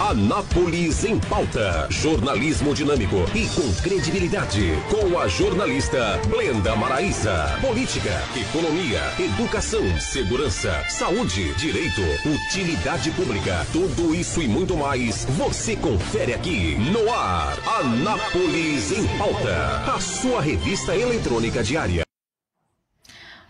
Anápolis em Pauta. Jornalismo dinâmico e com credibilidade. Com a jornalista Blenda Maraíza. Política, economia, educação, segurança, saúde, direito, utilidade pública. Tudo isso e muito mais você confere aqui no ar. Anápolis em Pauta. A sua revista eletrônica diária.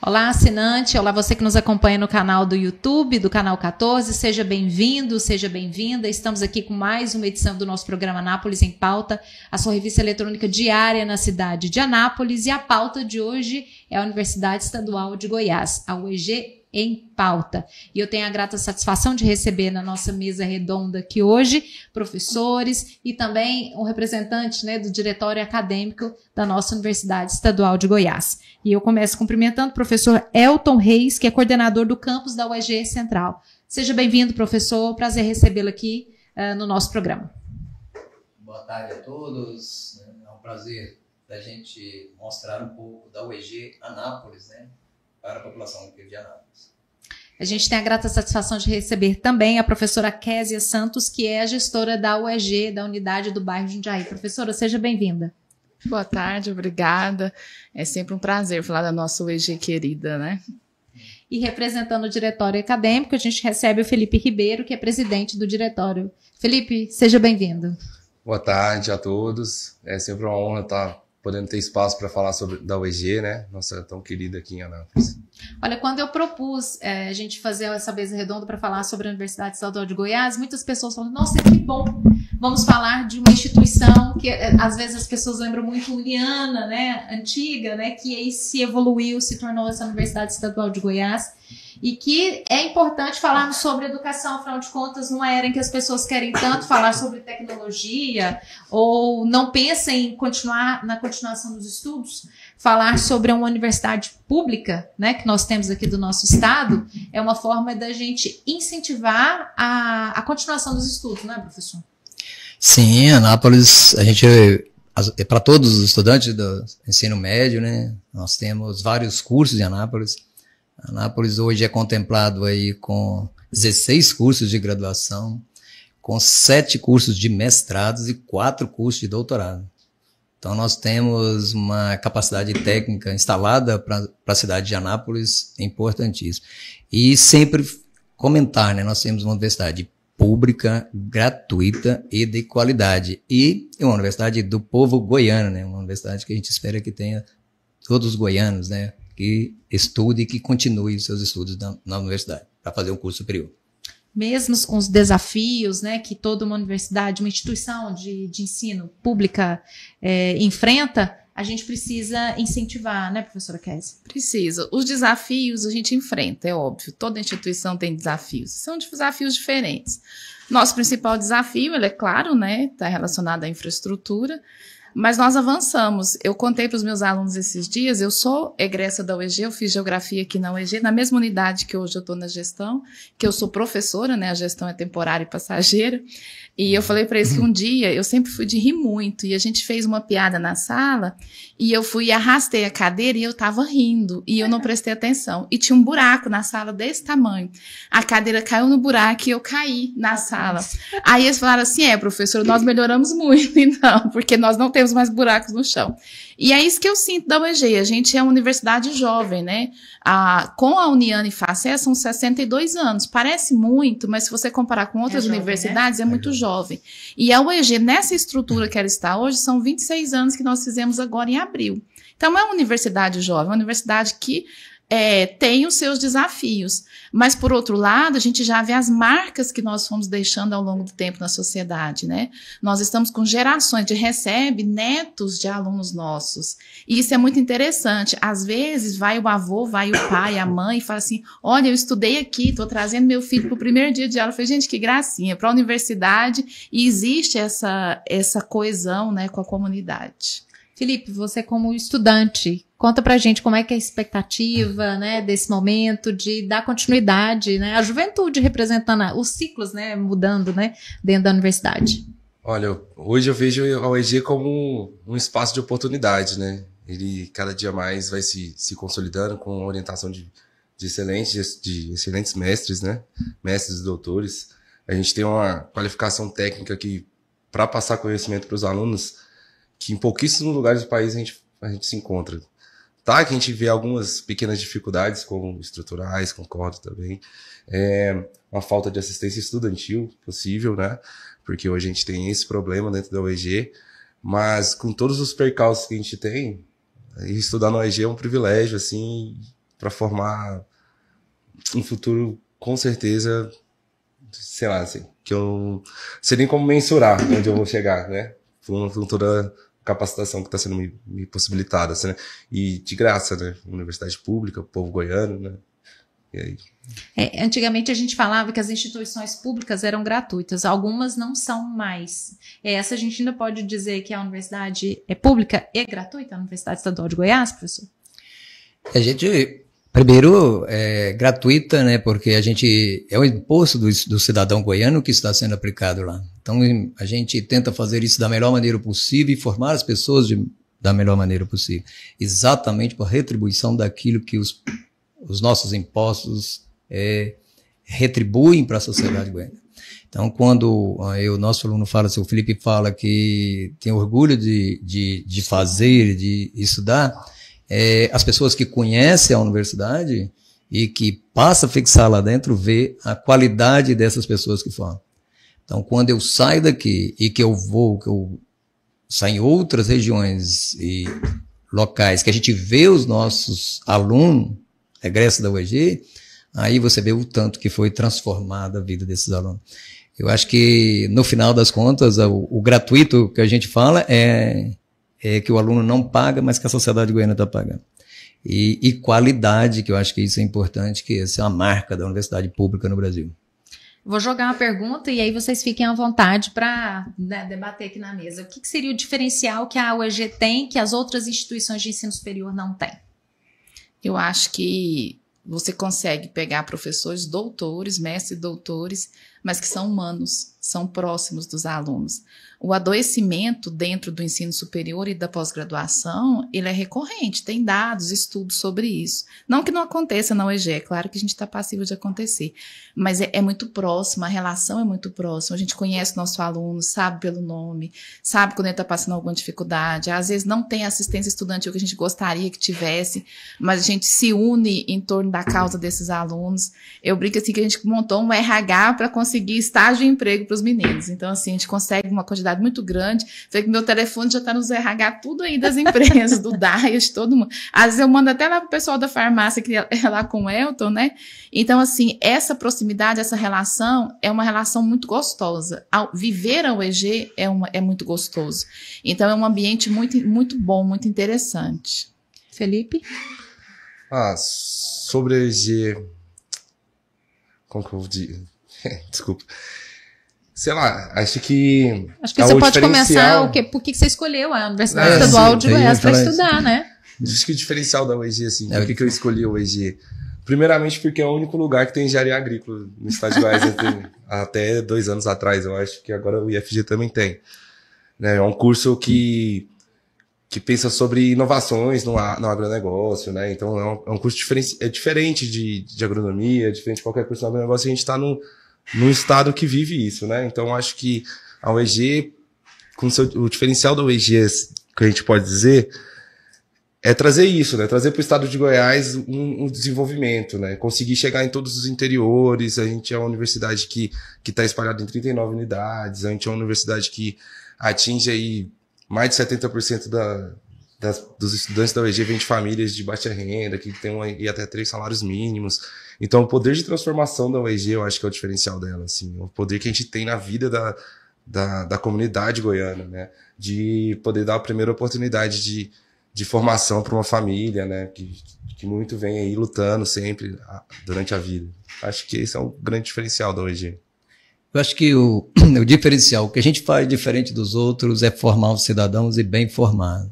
Olá, assinante. Olá, você que nos acompanha no canal do YouTube, do Canal 14. Seja bem-vindo, seja bem-vinda. Estamos aqui com mais uma edição do nosso programa Anápolis em Pauta, a sua revista eletrônica diária na cidade de Anápolis. E a pauta de hoje é a Universidade Estadual de Goiás, a UEG em Pauta. E eu tenho a grata satisfação de receber na nossa mesa redonda aqui hoje professores e também um representante, né, do diretório acadêmico da nossa Universidade Estadual de Goiás. E eu começo cumprimentando o professor Elton Reis, que é coordenador do campus da UEG Central. Seja bem-vindo, professor. Prazer recebê-lo aqui no nosso programa. Boa tarde a todos. É um prazer da gente mostrar um pouco da UEG Anápolis, né, para a população de Anápolis. A gente tem a grata satisfação de receber também a professora Késia Santos, que é a gestora da UEG, da unidade do bairro Jundiaí. Professora, seja bem-vinda. Boa tarde, obrigada. É sempre um prazer falar da nossa UEG querida, né? E representando o diretório acadêmico, a gente recebe o Felipe Ribeiro, que é presidente do diretório. Felipe, seja bem-vindo. Boa tarde a todos. É sempre uma honra estar podendo ter espaço para falar sobre da UEG, né? Nossa tão querida aqui em Anápolis. Olha, quando eu propus a gente fazer essa mesa redonda para falar sobre a Universidade Estadual de Goiás, muitas pessoas falam, nossa, que bom, vamos falar de uma instituição que às vezes as pessoas lembram muito uniana, né, antiga, né, que aí se evoluiu, se tornou essa Universidade Estadual de Goiás, e que é importante falarmos sobre educação, afinal de contas, numa era em que as pessoas querem tanto falar sobre tecnologia ou não pensam em continuar na continuação dos estudos, falar sobre uma universidade pública, né, que nós temos aqui do nosso estado, é uma forma da gente incentivar a continuação dos estudos, não é, professor? Sim, Anápolis, a gente, para todos os estudantes do ensino médio, né, nós temos vários cursos em Anápolis. Anápolis hoje é contemplado aí com 16 cursos de graduação, com 7 cursos de mestrados e 4 cursos de doutorado. Então nós temos uma capacidade técnica instalada para a cidade de Anápolis importantíssima. E sempre comentar, né, nós temos uma universidade pública, gratuita e de qualidade. E uma universidade do povo goiano, né, uma universidade que a gente espera que tenha todos os goianos, né, que estude e que continue os seus estudos na universidade, para fazer um curso superior. Mesmo com os desafios, né, que toda uma universidade, uma instituição de ensino pública enfrenta, a gente precisa incentivar, né, professora Késia? Precisa. Os desafios a gente enfrenta, é óbvio. Toda instituição tem desafios. São desafios diferentes. Nosso principal desafio, ele é claro, né, está relacionado à infraestrutura, mas nós avançamos. Eu contei para os meus alunos esses dias, eu sou egressa da UEG, eu fiz geografia aqui na UEG, na mesma unidade que hoje eu estou na gestão, que eu sou professora, né, a gestão é temporária e passageira, e eu falei para eles que um dia eu sempre fui de rir muito, e a gente fez uma piada na sala, e eu fui e arrastei a cadeira e eu estava rindo, e eu não prestei atenção, e tinha um buraco na sala desse tamanho, a cadeira caiu no buraco e eu caí na sala. Aí eles falaram assim, professora, nós melhoramos muito, então, porque nós não temos mais buracos no chão. E é isso que eu sinto da UEG, a gente é uma universidade jovem, né? Com a Uniana e Facé são 62 anos, parece muito, mas se você comparar com outras universidades, né? É muito jovem. E a UEG, nessa estrutura que ela está hoje, são 26 anos que nós fizemos agora em abril. Então é uma universidade jovem, uma universidade que tem os seus desafios, mas por outro lado a gente já vê as marcas que nós fomos deixando ao longo do tempo na sociedade, né? Nós estamos com gerações, a gente recebe netos de alunos nossos, e isso é muito interessante. Às vezes vai o avô, vai o pai, a mãe e fala assim, olha, eu estudei aqui, estou trazendo meu filho para o primeiro dia de aula. Eu falei, gente, que gracinha, para a universidade, e existe essa coesão, né, com a comunidade. Felipe, você como estudante, conta pra gente como é que é a expectativa, né, desse momento de dar continuidade, né, a juventude representando os ciclos, né, mudando, né, dentro da universidade. Olha, hoje eu vejo a UEG como um espaço de oportunidade, né? Ele cada dia mais vai se consolidando com a orientação de excelentes mestres, né? Mestres e doutores. A gente tem uma qualificação técnica que, para passar conhecimento para os alunos, que em pouquíssimos lugares do país a gente se encontra. Tá, que a gente vê algumas pequenas dificuldades, como estruturais, concordo também. Uma falta de assistência estudantil possível, né? Porque hoje a gente tem esse problema dentro da UEG, mas com todos os percalços que a gente tem, estudar na UEG é um privilégio, assim, para formar um futuro, com certeza, sei lá, assim, que eu não sei nem como mensurar onde eu vou chegar, né? Com toda capacitação que está sendo me possibilitada, assim, né? E de graça, né? Universidade pública, povo goiano, né? E aí? Antigamente a gente falava que as instituições públicas eram gratuitas, algumas não são mais. Essa a gente ainda pode dizer que a universidade é pública e gratuita, a Universidade Estadual de Goiás, professor? A gente, primeiro, é gratuita, né? Porque a gente é o imposto do cidadão goiano que está sendo aplicado lá. Então, a gente tenta fazer isso da melhor maneira possível e formar as pessoas da melhor maneira possível. Exatamente por retribuição daquilo que os nossos impostos retribuem para a sociedade goiana. Então, quando o nosso aluno fala, o Felipe fala que tem orgulho de fazer, de estudar, as pessoas que conhecem a universidade e que passam a fixar lá dentro, vê a qualidade dessas pessoas que formam. Então, quando eu saio daqui e que eu saio em outras regiões e locais, que a gente vê os nossos alunos, egressos da UEG, aí você vê o tanto que foi transformada a vida desses alunos. Eu acho que, no final das contas, o gratuito que a gente fala é que o aluno não paga, mas que a sociedade goiana está pagando. E qualidade, que eu acho que isso é importante, que essa é a marca da universidade pública no Brasil. Vou jogar uma pergunta e aí vocês fiquem à vontade para debater aqui na mesa. O que seria o diferencial que a UEG tem que as outras instituições de ensino superior não têm? Eu acho que você consegue pegar professores doutores, mestres e doutores, mas que são humanos, são próximos dos alunos. O adoecimento dentro do ensino superior e da pós-graduação, ele é recorrente, tem dados, estudos sobre isso. Não que não aconteça na UEG, é claro que a gente está passível de acontecer, mas é muito próximo, a relação é muito próxima, a gente conhece o nosso aluno, sabe pelo nome, sabe quando ele está passando alguma dificuldade, às vezes não tem assistência estudantil que a gente gostaria que tivesse, mas a gente se une em torno da causa desses alunos. Eu brinco assim que a gente montou um RH para conseguir estágio e emprego para os meninos, então assim, a gente consegue uma quantidade muito grande, sei que meu telefone já está nos RH tudo aí das empresas, do DAIS, todo mundo. Às vezes eu mando até lá pro pessoal da farmácia, que é lá com o Elton, né? Então, assim, essa proximidade, essa relação é uma relação muito gostosa. Viver a UEG é muito gostoso. Então, é um ambiente muito, muito bom, muito interessante. Felipe? Sobre a UEG... Como que eu vou dizer? Desculpa. Sei lá, acho que você pode começar por que você escolheu a Universidade Estadual de Goiás para estudar, né? Acho que o diferencial da UEG, assim, por que eu escolhi a UEG? Primeiramente porque é o único lugar que tem engenharia agrícola no estado de Goiás, até 2 anos atrás, eu acho que agora o IFG também tem. Né? É um curso que pensa sobre inovações no agronegócio, né? Então é um curso diferente de agronomia, diferente de qualquer curso no agronegócio, a gente está num estado que vive isso, né? Então, acho que a UEG, o diferencial da UEG, que a gente pode dizer, é trazer isso, né? Trazer para o estado de Goiás um desenvolvimento, né? Conseguir chegar em todos os interiores. A gente é uma universidade que está espalhada em 39 unidades. A gente é uma universidade que atinge aí mais de 70% dos estudantes da UEG vêm de famílias de baixa renda, que tem até 3 salários mínimos. Então, o poder de transformação da UEG, eu acho que é o diferencial dela, assim, o poder que a gente tem na vida da comunidade goiana, né, de poder dar a primeira oportunidade de formação para uma família, né, que muito vem aí lutando sempre durante a vida. Acho que esse é o grande diferencial da UEG. Eu acho que o diferencial, o que a gente faz diferente dos outros é formar os cidadãos e bem formados.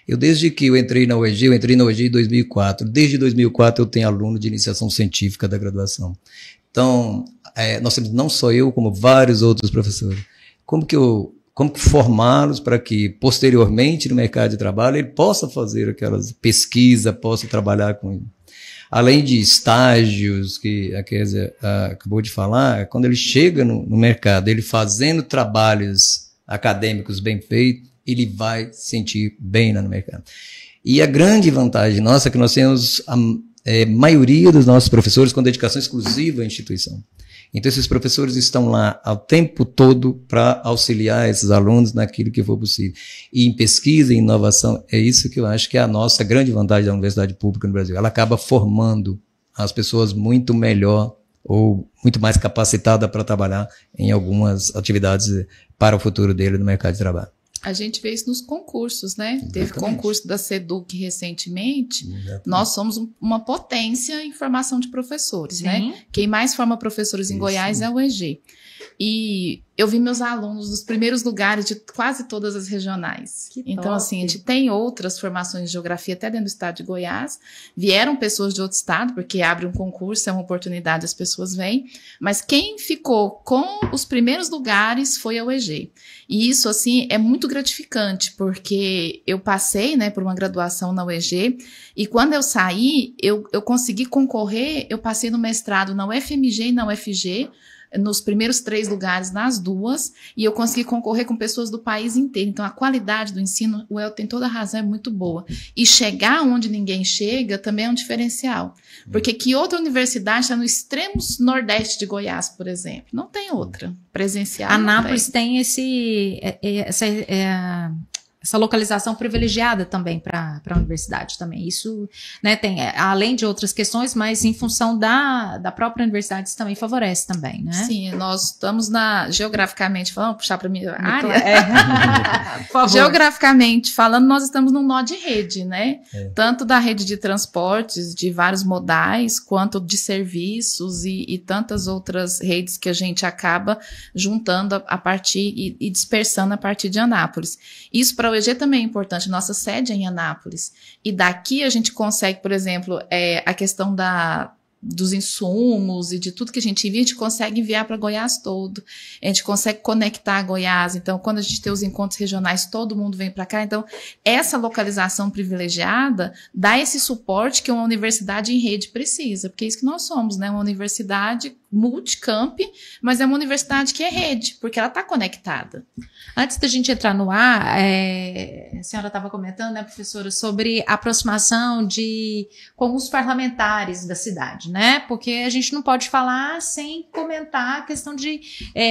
Desde que eu entrei na UEG em 2004. Desde 2004 eu tenho aluno de iniciação científica da graduação. Então, nós temos não só eu, como vários outros professores. Como que formá-los para que, posteriormente, no mercado de trabalho, ele possa fazer aquelas pesquisas, possa trabalhar com ele. além de estágios, que a Kézia acabou de falar, quando ele chega no mercado, ele fazendo trabalhos acadêmicos bem feitos, ele vai se sentir bem lá no mercado. E a grande vantagem nossa é que nós temos a maioria dos nossos professores com dedicação exclusiva à instituição. Então, esses professores estão lá o tempo todo para auxiliar esses alunos naquilo que for possível. E em pesquisa e inovação, é isso que eu acho que é a nossa grande vantagem da universidade pública no Brasil. Ela acaba formando as pessoas muito melhor ou muito mais capacitadas para trabalhar em algumas atividades para o futuro dele no mercado de trabalho. A gente vê isso nos concursos, né? Exatamente. Teve concurso da SEDUC recentemente. Exatamente. Nós somos uma potência em formação de professores, né? Quem mais forma professores em Goiás é o EG. E eu vi meus alunos dos primeiros lugares de quase todas as regionais. Então, assim, a gente tem outras formações de geografia até dentro do estado de Goiás. Vieram pessoas de outro estado, porque abre um concurso, é uma oportunidade, as pessoas vêm. Mas quem ficou com os primeiros lugares foi a UEG. E isso, assim, é muito gratificante, porque eu passei, né, por uma graduação na UEG, e quando eu saí, eu consegui concorrer, eu passei no mestrado na UFMG e na UFG, nos primeiros 3 lugares nas duas, e eu consegui concorrer com pessoas do país inteiro. Então, a qualidade do ensino, o El tem toda a razão, é muito boa. E chegar onde ninguém chega também é um diferencial. Porque que outra universidade está no extremo nordeste de Goiás, por exemplo? Não tem outra presencial. Anápolis tem essa localização privilegiada também para a universidade também. Isso, né, tem, além de outras questões, mas em função da própria universidade, isso também favorece também, né? Sim, nós estamos geograficamente falando, puxar para a minha área. Por favor. Geograficamente falando, nós estamos num nó de rede, né? Tanto da rede de transportes, de vários modais, quanto de serviços e tantas outras redes que a gente acaba juntando a partir e dispersando a partir de Anápolis. Isso para o EG também é importante, nossa sede é em Anápolis. E daqui a gente consegue, por exemplo, a questão dos insumos e de tudo que a gente envia, a gente consegue enviar para Goiás todo. A gente consegue conectar Goiás. Então, quando a gente tem os encontros regionais, todo mundo vem para cá. Então, essa localização privilegiada dá esse suporte que uma universidade em rede precisa, porque é isso que nós somos, né? Uma universidade multicamp, mas é uma universidade que é rede, porque ela está conectada. Antes da gente entrar no ar, a senhora estava comentando, né, professora, sobre a aproximação com os parlamentares da cidade, né? Porque a gente não pode falar sem comentar a questão de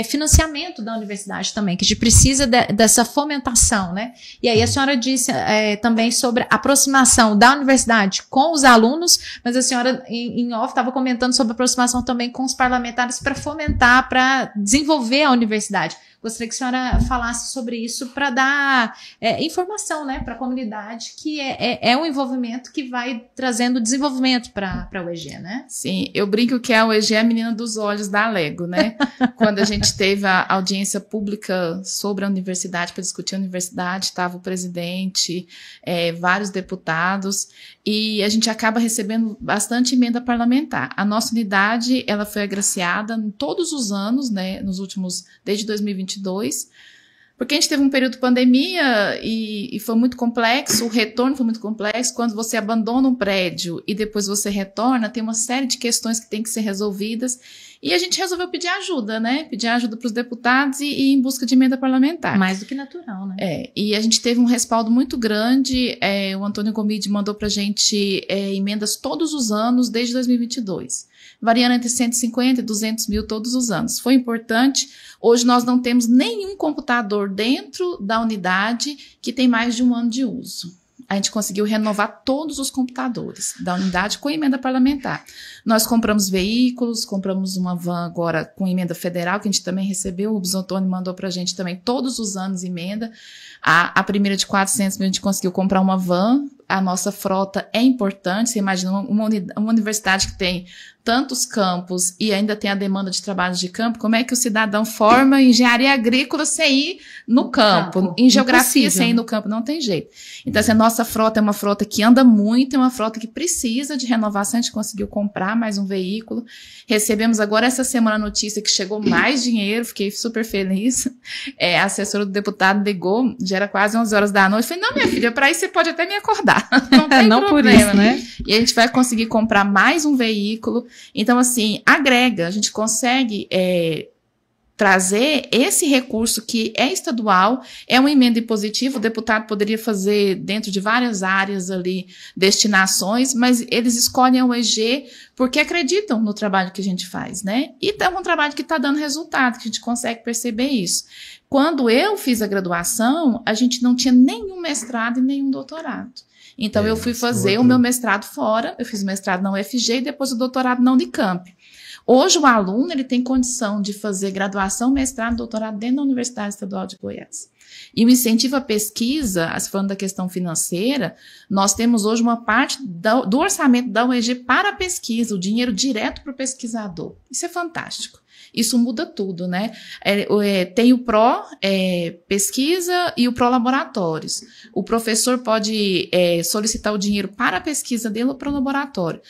financiamento da universidade também, que a gente precisa dessa fomentação, né? E aí a senhora disse também sobre a aproximação da universidade com os alunos, mas a senhora em off estava comentando sobre a aproximação também com os parlamentares para fomentar, para desenvolver a universidade. Gostaria que a senhora falasse sobre isso para dar informação, né, para a comunidade, que é um envolvimento que vai trazendo desenvolvimento para a UEG, né? Sim, eu brinco que a UEG é a menina dos olhos da Lego, né? Quando a gente teve a audiência pública sobre a universidade, para discutir a universidade, estava o presidente, vários deputados, e a gente acaba recebendo bastante emenda parlamentar. A nossa unidade, ela foi agraciada em todos os anos, né, desde 2022, porque a gente teve um período de pandemia e foi muito complexo, o retorno foi muito complexo. Quando você abandona um prédio e depois você retorna, tem uma série de questões que tem que ser resolvidas. E a gente resolveu pedir ajuda, né? Pedir ajuda para os deputados e ir em busca de emenda parlamentar. Mais do que natural, né? E a gente teve um respaldo muito grande. O Antônio Gomide mandou para a gente emendas todos os anos, desde 2022. Variando entre 150 e 200 mil todos os anos. Foi importante. Hoje nós não temos nenhum computador dentro da unidade que tem mais de 1 ano de uso. A gente conseguiu renovar todos os computadores da unidade com emenda parlamentar. Nós compramos veículos, compramos uma van agora com emenda federal, que a gente também recebeu. O Bisotone mandou pra gente também todos os anos emenda. A primeira de 400 mil a gente conseguiu comprar uma van. A nossa frota é importante. Você imagina uma universidade que tem tantos campos e ainda tem a demanda de trabalho de campo, como é que o cidadão forma engenharia agrícola sem ir no campo? Em geografia, sem ir no campo, não tem jeito. Então, a nossa frota é uma frota que anda muito, é uma frota que precisa de renovação. A gente conseguiu comprar mais um veículo. Recebemos agora essa semana a notícia que chegou mais dinheiro, fiquei super feliz. A assessora do deputado ligou, já era quase 11 horas da noite. Eu falei, não, minha filha, para isso você pode até me acordar. voltar. Não tem não problema. Por isso, né? E a gente vai conseguir comprar mais um veículo. Então, assim, agrega, a gente consegue trazer esse recurso que é estadual, é uma emenda impositiva, o deputado poderia fazer dentro de várias áreas ali, destinações, mas eles escolhem a UEG porque acreditam no trabalho que a gente faz, né? E é um trabalho que está dando resultado, que a gente consegue perceber isso. Quando eu fiz a graduação, a gente não tinha nenhum mestrado e nenhum doutorado. Então, eu fui fazer o meu mestrado fora, eu fiz o mestrado na UFG e depois o doutorado na Unicamp. Hoje, o aluno ele tem condição de fazer graduação, mestrado, doutorado dentro da Universidade Estadual de Goiás. E o incentivo à pesquisa, falando da questão financeira, nós temos hoje uma parte do orçamento da UEG para a pesquisa, o dinheiro direto para o pesquisador. Isso é fantástico. Isso muda tudo, né? Tem o pró-pesquisa e o pró-laboratórios. O professor pode solicitar o dinheiro para a pesquisa dele ou para o laboratório.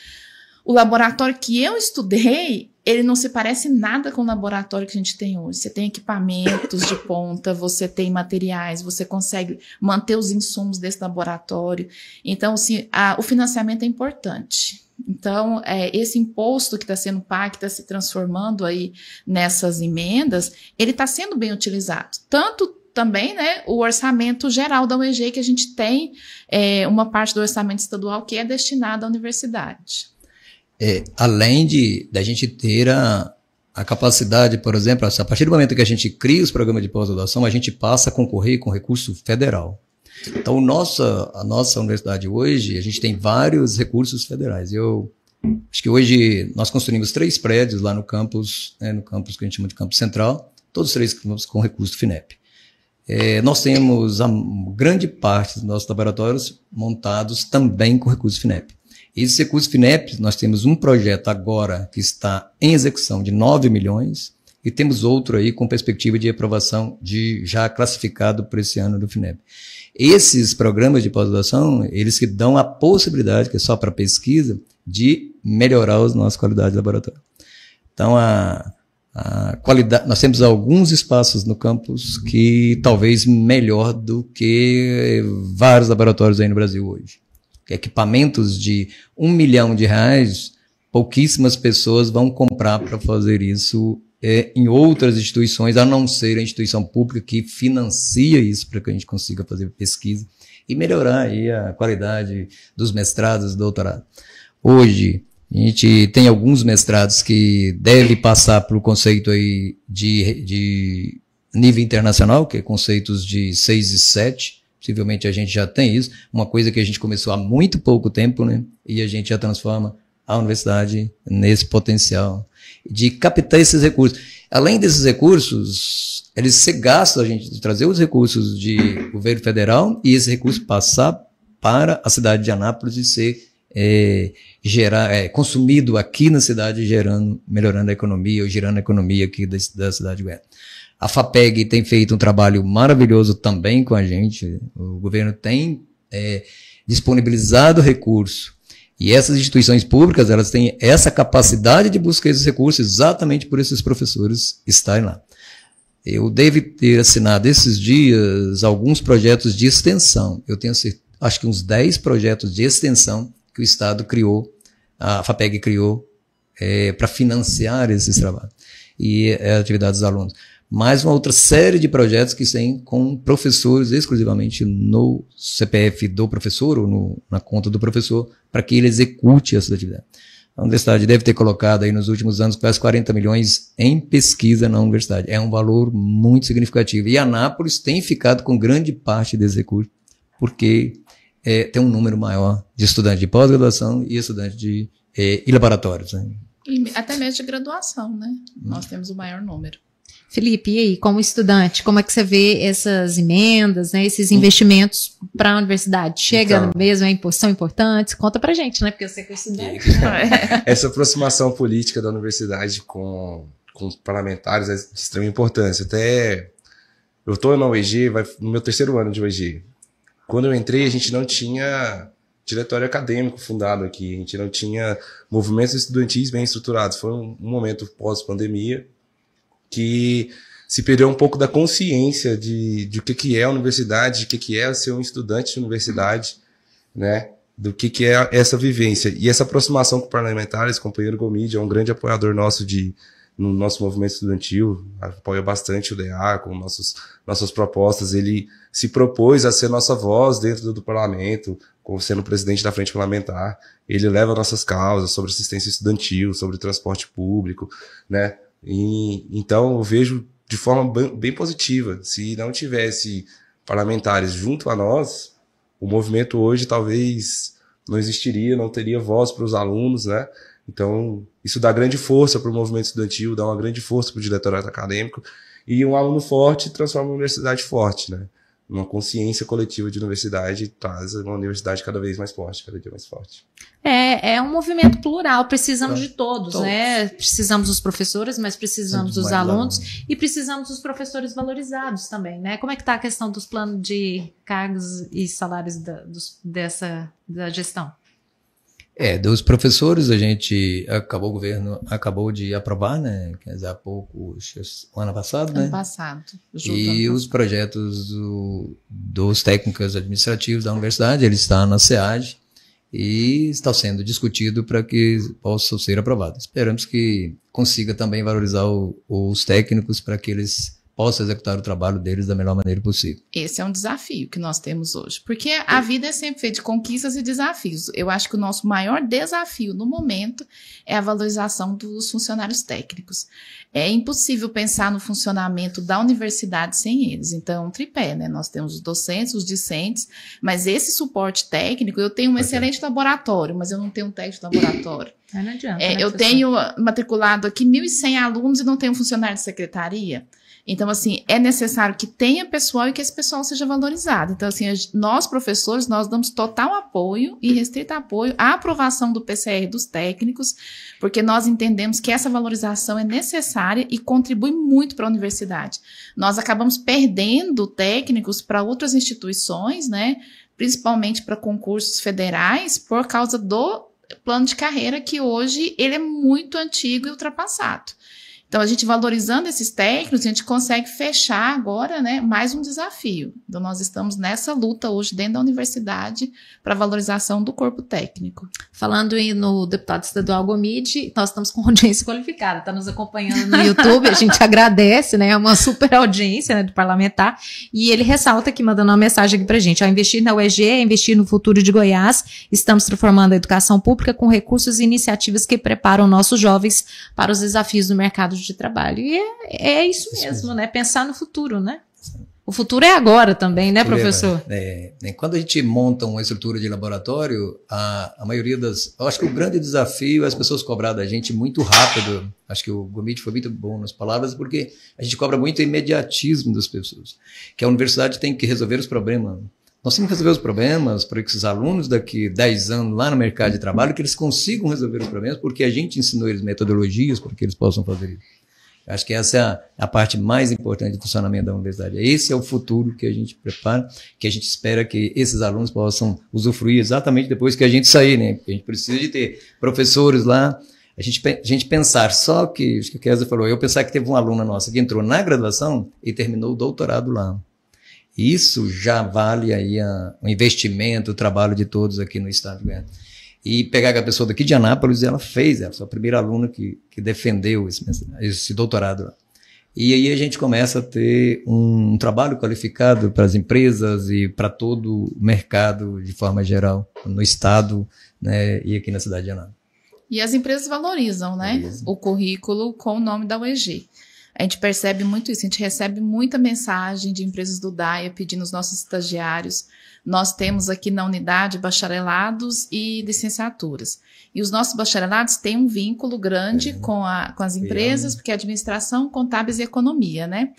O laboratório que eu estudei, ele não se parece nada com o laboratório que a gente tem hoje. Você tem equipamentos de ponta, você tem materiais, você consegue manter os insumos desse laboratório. Então, assim, o financiamento é importante. Então, esse imposto que está sendo pago, que está se transformando aí nessas emendas, ele está sendo bem utilizado. Tanto também, né, o orçamento geral da UEG, que a gente tem uma parte do orçamento estadual que é destinada à universidade. Além da gente ter a capacidade, por exemplo, a partir do momento que a gente cria os programas de pós-graduação, a gente passa a concorrer com recurso federal. Então, a nossa universidade hoje, a gente tem vários recursos federais. Eu acho que hoje nós construímos 3 prédios lá no campus, no campus que a gente chama de campus central, todos 3 com recurso do FINEP. Nós temos a grande parte dos nossos laboratórios montados também com recurso FINEP. Esse recurso FINEP, nós temos um projeto agora que está em execução de 9 milhões e temos outro aí com perspectiva de aprovação já classificado para esse ano do FINEP. Esses programas de pós-graduação, eles que dão a possibilidade, que é só para pesquisa, de melhorar a nossa qualidade de laboratório. Então, a qualidade, nós temos alguns espaços no campus que talvez melhor do que vários laboratórios aí no Brasil hoje. Equipamentos de R$1 milhão, pouquíssimas pessoas vão comprar para fazer isso em outras instituições, a não ser a instituição pública que financia isso para que a gente consiga fazer pesquisa e melhorar aí a qualidade dos mestrados e doutorados. Hoje, a gente tem alguns mestrados que devem passar para o conceito aí de nível internacional, que é conceitos de 6 e 7, possivelmente a gente já tem isso, uma coisa que a gente começou há muito pouco tempo, né? E a gente já transforma a universidade nesse potencial de captar esses recursos. Além desses recursos, eles se gastam a gente de trazer os recursos de governo federal e esse recurso passar para a cidade de Anápolis e ser consumido aqui na cidade, melhorando a economia ou girando a economia aqui da cidade de Goiás. A FAPEG tem feito um trabalho maravilhoso também com a gente. O governo tem disponibilizado recurso. E essas instituições públicas, elas têm essa capacidade de buscar esses recursos exatamente por esses professores estarem lá. Eu devo ter assinado esses dias alguns projetos de extensão. Eu tenho acho que uns 10 projetos de extensão que o Estado criou, a FAPEG criou, para financiar esses trabalhos e atividades dos alunos. Mais uma outra série de projetos que têm com professores exclusivamente no CPF do professor ou na conta do professor para que ele execute essa atividade. A universidade deve ter colocado aí nos últimos anos quase 40 milhões em pesquisa na universidade. É um valor muito significativo. E Anápolis tem ficado com grande parte desse recurso porque tem um número maior de estudantes de pós-graduação e estudantes e laboratórios. Né? E até mesmo de graduação, né? Nós temos o maior número. Felipe, e aí, como estudante, como é que você vê essas emendas, né, esses investimentos para a universidade? Chega mesmo, são importantes? Conta pra gente, né, porque eu sei que é estudante. Essa aproximação política da universidade com os parlamentares é de extrema importância. Até eu estou na UEG, no meu 3º ano de UEG. Quando eu entrei, a gente não tinha diretório acadêmico fundado aqui, a gente não tinha movimentos estudantis bem estruturados. Foi um momento pós-pandemia que se perdeu um pouco da consciência de o que é a universidade, de o que é ser um estudante de universidade. né, do que é essa vivência. E essa aproximação com parlamentares, o companheiro Gomide é um grande apoiador nosso no nosso movimento estudantil, apoia bastante o DA com nossas propostas. Ele se propôs a ser nossa voz dentro do parlamento, sendo presidente da frente parlamentar. Ele leva nossas causas sobre assistência estudantil, sobre transporte público, né? E então eu vejo de forma bem positiva. Se não tivesse parlamentares junto a nós, o movimento hoje talvez não existiria, não teria voz para os alunos, né? Então, isso dá grande força para o movimento estudantil, dá uma grande força para o diretório acadêmico, e um aluno forte transforma uma universidade forte, né? Uma consciência coletiva de universidade traz uma universidade cada vez mais forte, cada dia mais forte. É um movimento plural, precisamos de todos, né? Precisamos dos professores, mas precisamos dos alunos e precisamos dos professores valorizados também, né? Como é que está a questão dos planos de cargos e salários da gestão? Dos professores, o governo acabou de aprovar, né, quer dizer, há pouco, o ano passado, né? Ano passado. E os projetos dos técnicos administrativos da universidade, eles estão na SEAD e está sendo discutido para que possam ser aprovados. Esperamos que consiga também valorizar os técnicos para que eles possam executar o trabalho deles da melhor maneira possível. Esse é um desafio que nós temos hoje, porque a vida é sempre feita de conquistas e desafios. Eu acho que o nosso maior desafio no momento é a valorização dos funcionários técnicos. É impossível pensar no funcionamento da universidade sem eles. Então, é um tripé, né? Nós temos os docentes, os discentes, mas esse suporte técnico, eu tenho um excelente laboratório, mas eu não tenho um técnico de laboratório. Não adianta, eu tenho matriculado aqui 1.100 alunos e não tenho um funcionário de secretaria. Então, assim, é necessário que tenha pessoal e que esse pessoal seja valorizado. Então, assim, nós, professores, nós damos total apoio e restrito apoio à aprovação do PCR dos técnicos, porque nós entendemos que essa valorização é necessária e contribui muito para a universidade. Nós acabamos perdendo técnicos para outras instituições, né, principalmente para concursos federais, por causa do plano de carreira, que hoje ele é muito antigo e ultrapassado. Então, a gente valorizando esses técnicos, a gente consegue fechar agora, né, mais um desafio. Então, nós estamos nessa luta hoje dentro da universidade para a valorização do corpo técnico. Falando no deputado estadual Gomide, nós estamos com audiência qualificada, está nos acompanhando no YouTube, a gente agradece, né, é uma super audiência, né, do parlamentar, e ele ressalta aqui, mandando uma mensagem aqui para a gente, ao investir na UEG, é investir no futuro de Goiás, estamos transformando a educação pública com recursos e iniciativas que preparam nossos jovens para os desafios do mercado de trabalho. E é isso mesmo, né? Pensar no futuro, né? O futuro é agora também, né, professor? Quando a gente monta uma estrutura de laboratório, a maioria eu acho que o grande desafio é as pessoas cobrar da gente muito rápido. Acho que o Gomide foi muito bom nas palavras, porque a gente cobra muito o imediatismo das pessoas. Que a universidade tem que resolver os problemas. Nós temos que resolver os problemas para que os alunos daqui 10 anos lá no mercado de trabalho, que eles consigam resolver os problemas, porque a gente ensinou eles metodologias para que eles possam fazer isso. Acho que essa é a parte mais importante do funcionamento da universidade. Esse é o futuro que a gente prepara, que a gente espera que esses alunos possam usufruir exatamente depois que a gente sair, né? Porque a gente precisa de ter professores lá, a gente pensar só que, acho que a Kézia falou, eu pensar que teve uma aluna nossa que entrou na graduação e terminou o doutorado lá. Isso já vale aí o investimento, o trabalho de todos aqui no estado de Goiás. E pegar a pessoa daqui de Anápolis, ela foi a primeira aluna que defendeu esse doutorado lá. E aí a gente começa a ter um trabalho qualificado para as empresas e para todo o mercado de forma geral, no estado, né, e aqui na cidade de Anápolis. E as empresas valorizam, né, o currículo com o nome da UEG. A gente percebe muito isso, a gente recebe muita mensagem de empresas do DAIA pedindo os nossos estagiários. Nós temos aqui na unidade bacharelados e licenciaturas. E os nossos bacharelados têm um vínculo grande com as empresas, porque é administração, contábeis e economia, né?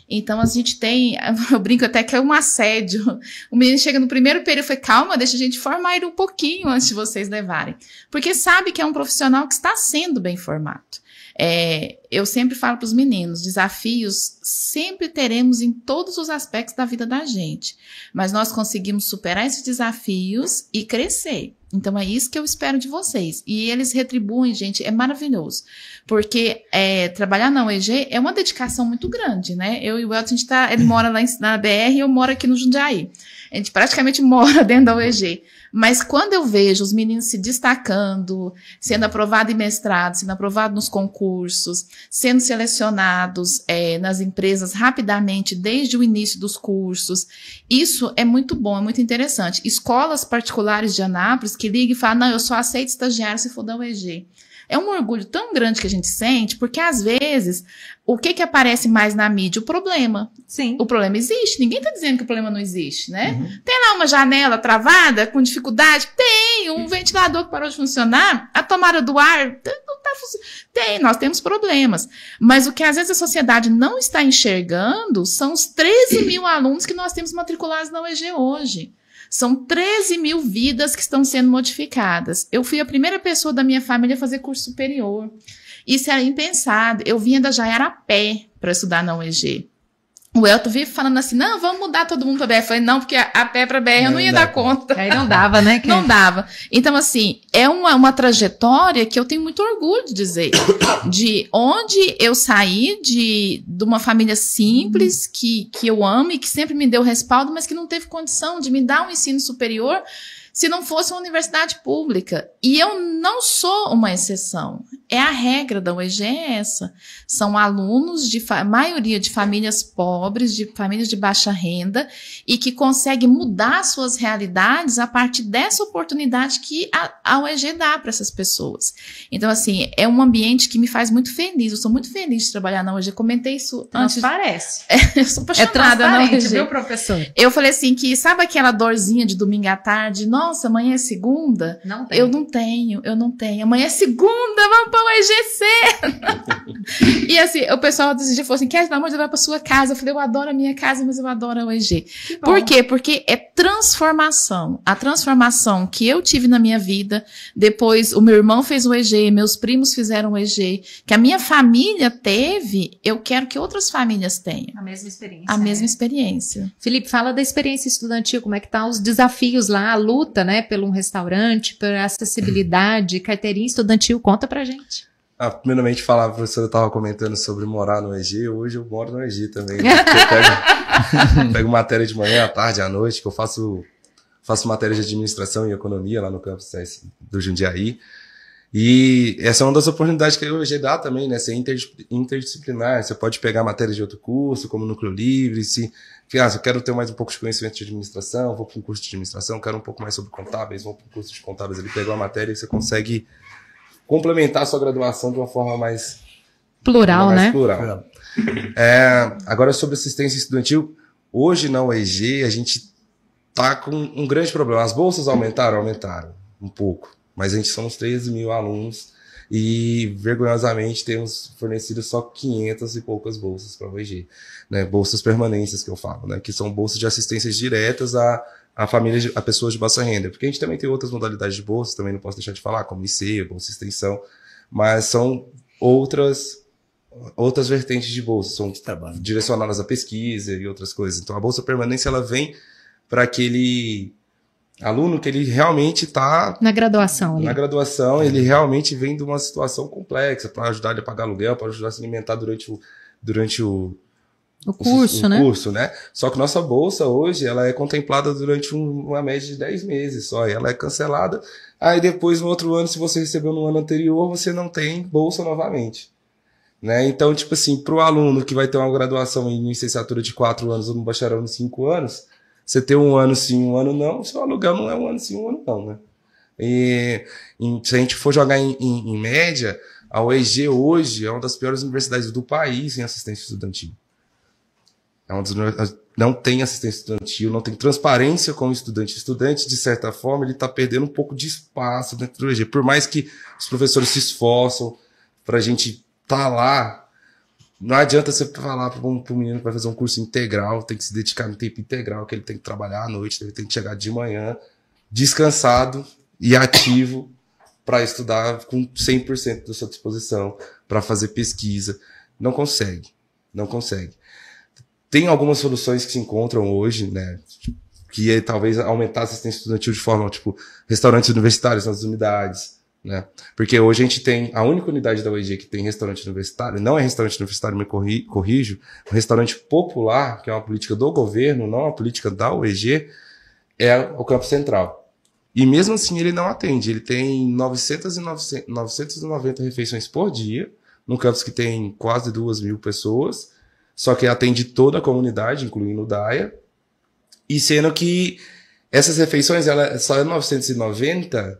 Então, a gente tem, eu brinco até que é um assédio. O menino chega no primeiro período e fala, calma, deixa a gente formar ele um pouquinho antes de vocês levarem. Porque sabe que é um profissional que está sendo bem formado. Eu sempre falo para os meninos, desafios sempre teremos em todos os aspectos da vida da gente, mas nós conseguimos superar esses desafios e crescer. Então é isso que eu espero de vocês. E eles retribuem, gente, é maravilhoso, porque trabalhar na UEG é uma dedicação muito grande, né? Eu e o Elton, ele mora lá na BR e eu moro aqui no Jundiaí. A gente praticamente mora dentro da UEG. Mas quando eu vejo os meninos se destacando, sendo aprovado em mestrado, sendo aprovado nos concursos, sendo selecionados nas empresas rapidamente, desde o início dos cursos, isso é muito bom, é muito interessante. Escolas particulares de Anápolis que ligam e falam, não, eu só aceito estagiário se for da UEG. É um orgulho tão grande que a gente sente, porque às vezes, o que aparece mais na mídia? O problema. Sim. O problema existe. Ninguém está dizendo que o problema não existe, né? Tem lá uma janela travada, com dificuldade? Tem. Um ventilador que parou de funcionar? A tomada do ar? Não tá funcionando. Tem, nós temos problemas. Mas o que às vezes a sociedade não está enxergando são os 13 mil alunos que nós temos matriculados na UEG hoje. São 13 mil vidas que estão sendo modificadas. Eu fui a primeira pessoa da minha família a fazer curso superior. Isso era impensado. Eu vinha da Jaiara a pé para estudar na UEG. O Elton vive falando assim, não, vamos mudar todo mundo para BR. Eu falei, não, porque a pé para BR eu não ia dar conta. Aí não dava, né? Não dava. Então, assim, é uma trajetória que eu tenho muito orgulho de dizer. De onde eu saí de uma família simples, que eu amo e que sempre me deu respaldo, mas que não teve condição de me dar um ensino superior se não fosse uma universidade pública. E eu não sou uma exceção. É a regra da UEG é essa. São alunos, maioria de famílias pobres, de famílias de baixa renda, e que conseguem mudar suas realidades a partir dessa oportunidade que a UEG dá para essas pessoas. Então, assim, é um ambiente que me faz muito feliz. Eu sou muito feliz de trabalhar na UEG. Comentei isso antes. Parece. Eu sou apaixonada na UEG. Viu, professor? Eu falei assim, que sabe aquela dorzinha de domingo à tarde? Nossa, amanhã é segunda? Não tem. Eu não tenho. Amanhã é segunda, vamos pra UEGC! E assim, o pessoal desse dia falou assim, quer, pelo amor de Deus, vai pra sua casa. Eu falei, eu adoro a minha casa, mas eu adoro a UEG. Por quê? Porque é transformação. A transformação que eu tive na minha vida, depois o meu irmão fez o UEG, meus primos fizeram o UEG, que a minha família teve, eu quero que outras famílias tenham. A mesma experiência. A mesma experiência. Felipe, fala da experiência estudantil, como é que tá os desafios lá, a luta, né, pelo um restaurante, pela acessibilidade, carteirinha estudantil, conta pra gente. Primeiramente falar, a professora estava comentando sobre morar no EG, hoje eu moro no EG também. Eu pego matéria de manhã, à tarde, à noite, que eu faço matéria de administração e economia lá no campus do Jundiaí. E essa é uma das oportunidades que o EG dá também, né? Ser interdisciplinar, você pode pegar matéria de outro curso, como Núcleo Livre, se eu quero ter mais um pouco de conhecimento de administração, vou para um curso de administração, quero um pouco mais sobre contábeis, vou para um curso de contábeis, ele pega uma matéria e você consegue complementar a sua graduação de uma forma mais plural, né? Plural. Agora, sobre assistência estudantil, hoje na UEG a gente tá com um grande problema. As bolsas aumentaram um pouco, mas a gente somos 13 mil alunos e, vergonhosamente, temos fornecido só 500 e poucas bolsas para a UEG, né? Bolsas permanentes que eu falo, né? Que são bolsas de assistências diretas a famílias, a pessoas de baixa renda. Porque a gente também tem outras modalidades de bolsa, também não posso deixar de falar, como IC, bolsa extensão, mas são outras vertentes de bolsa, são direcionadas à pesquisa e outras coisas. Então a bolsa permanência, ela vem para aquele aluno que ele realmente está na graduação. Na graduação, ele realmente vem de uma situação complexa, para ajudar ele a pagar aluguel, para ajudar a se alimentar durante o curso, né? Só que nossa bolsa hoje, ela é contemplada durante uma média de 10 meses só, e ela é cancelada. Aí depois, no outro ano, se você recebeu no ano anterior, você não tem bolsa novamente, né? Então, tipo assim, pro aluno que vai ter uma graduação em licenciatura de 4 anos ou no bacharel de 5 anos, você ter um ano sim, um ano não, seu aluguel não é um ano sim, um ano não, né? E se a gente for jogar em média, a UEG hoje é uma das piores universidades do país em assistência estudantil. Não tem assistência estudantil, não tem transparência como estudante. O estudante, de certa forma, ele está perdendo um pouco de espaço dentro do UEG. Por mais que os professores se esforçam para a gente estar lá, não adianta você falar para um menino que vai fazer um curso integral, tem que se dedicar no tempo integral, que ele tem que trabalhar à noite, ele tem que chegar de manhã, descansado e ativo para estudar com 100% da sua disposição, para fazer pesquisa. Não consegue. Tem algumas soluções que se encontram hoje, né? Que é talvez aumentar a assistência estudantil de forma, tipo, restaurantes universitários nas unidades, né? Porque hoje a gente tem a única unidade da UEG que tem restaurante universitário, não é restaurante universitário, me corrijo, um restaurante popular, que é uma política do governo, não uma política da UEG, é o campus central. E mesmo assim ele não atende. Ele tem 990 refeições por dia, num campus que tem quase 2.000 pessoas, só que atende toda a comunidade, incluindo o DAIA, e sendo que essas refeições ela só é 990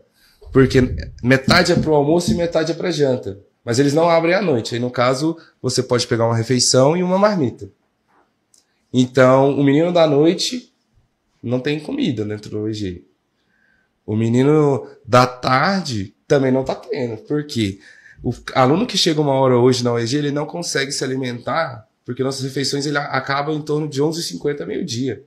porque metade é para o almoço e metade é para janta. Mas eles não abrem à noite. Aí, no caso, você pode pegar uma refeição e uma marmita. Então, o menino da noite não tem comida dentro do EG. O menino da tarde também não está tendo. Por quê? O aluno que chega uma hora hoje na UEG, ele não consegue se alimentar, porque nossas refeições ele acabam em torno de 11h50, meio-dia.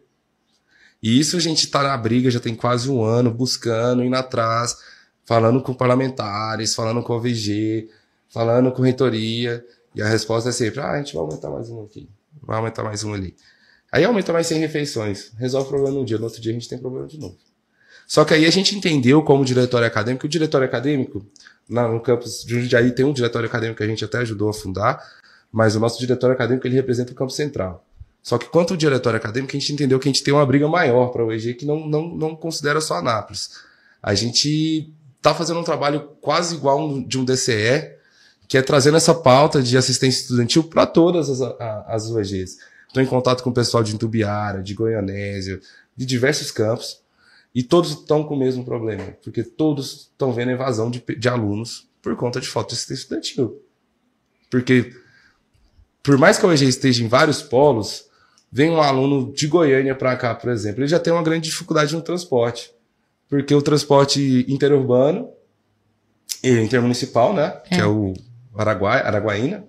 E isso a gente está na briga, já tem quase um ano, buscando, indo atrás, falando com parlamentares, falando com a OVG, falando com reitoria, e a resposta é sempre, a gente vai aumentar mais um aqui, vai aumentar mais um ali. Aí aumenta mais 100 refeições, resolve o problema num dia, no outro dia a gente tem problema de novo. Só que aí a gente entendeu como diretório acadêmico, que o diretório acadêmico, no campus de Jundiaí tem um diretório acadêmico que a gente até ajudou a fundar, mas o nosso diretório acadêmico ele representa o campus central. Só que quanto ao diretório acadêmico, a gente entendeu que a gente tem uma briga maior para o UEG que não considera só Anápolis. A gente está fazendo um trabalho quase igual de um DCE, que é trazendo essa pauta de assistência estudantil para todas as UEGs. Estou em contato com o pessoal de Itumbiara, de Goianésia, de diversos campos, e todos estão com o mesmo problema, porque todos estão vendo a evasão de alunos por conta de falta de assistência estudantil. Porque, por mais que a UEG esteja em vários polos, vem um aluno de Goiânia para cá, por exemplo, ele já tem uma grande dificuldade no transporte, porque o transporte interurbano, intermunicipal, né, que é o Araguaína,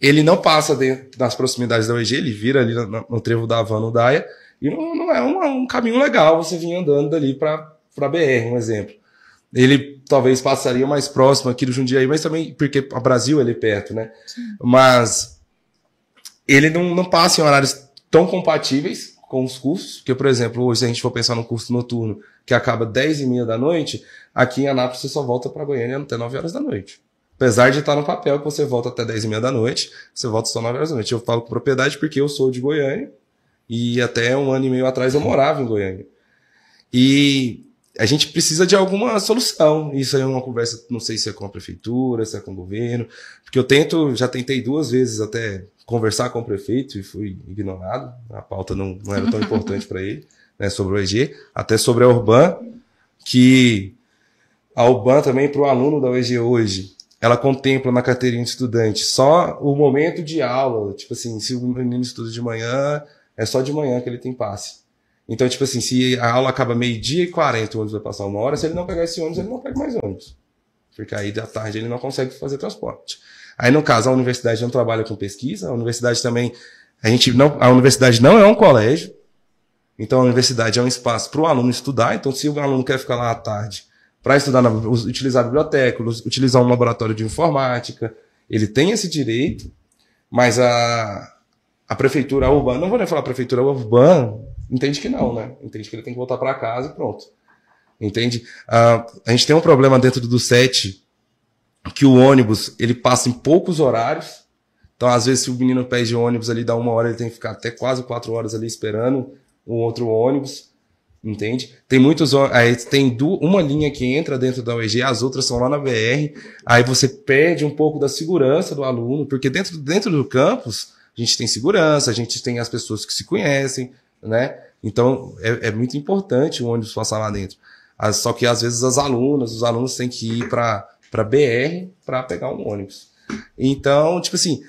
ele não passa nas proximidades da UEG, ele vira ali no trevo da Havan, no DAIA, e não é um caminho legal você vir andando dali para BR, um exemplo. Ele talvez passaria mais próximo aqui do Jundiaí, mas também, porque a Brasil ele é perto, né? Sim. Mas ele não passa em horários tão compatíveis com os cursos, porque, por exemplo, hoje se a gente for pensar no curso noturno, que acaba 10h30 da noite, aqui em Anápolis você só volta para Goiânia até 9 horas da noite. Apesar de estar no papel que você volta até 10h30 da noite, você volta só 9 horas da noite. Eu falo com propriedade porque eu sou de Goiânia, e até 1 ano e meio atrás eu morava em Goiânia. E a gente precisa de alguma solução. Isso aí é uma conversa, não sei se é com a prefeitura, se é com o governo, porque já tentei 2 vezes até conversar com o prefeito e fui ignorado. A pauta não era tão importante para ele, né, sobre o EG, até sobre a Urban, que a Urban também para o aluno da UEG hoje, ela contempla na carteirinha de estudante só o momento de aula, tipo assim, se o menino estuda de manhã, é só de manhã que ele tem passe. Então, tipo assim, se a aula acaba 12h40, o ônibus vai passar 1 hora, se ele não pegar esse ônibus, ele não pega mais ônibus. Porque aí da tarde ele não consegue fazer transporte. Aí, no caso, a universidade não trabalha com pesquisa, a universidade também, a universidade não é um colégio, então a universidade é um espaço para o aluno estudar, então se o aluno quer ficar lá à tarde para estudar, utilizar a biblioteca, utilizar um laboratório de informática, ele tem esse direito, mas a prefeitura urbana, não vou nem falar prefeitura urbana, entende que não, né? Entende que ele tem que voltar para casa e pronto. Entende? A gente tem um problema dentro do SET, que o ônibus, ele passa em poucos horários, então às vezes se o menino pede ônibus ali, dá 1 hora, ele tem que ficar até quase 4 horas ali esperando um outro ônibus, entende? Tem tem uma linha que entra dentro da UEG, as outras são lá na BR, aí você perde um pouco da segurança do aluno, porque dentro do campus, a gente tem segurança, a gente tem as pessoas que se conhecem, né? Então, é muito importante o ônibus passar lá dentro. Só que, às vezes, os alunos têm que ir para BR para pegar um ônibus. Então, tipo assim,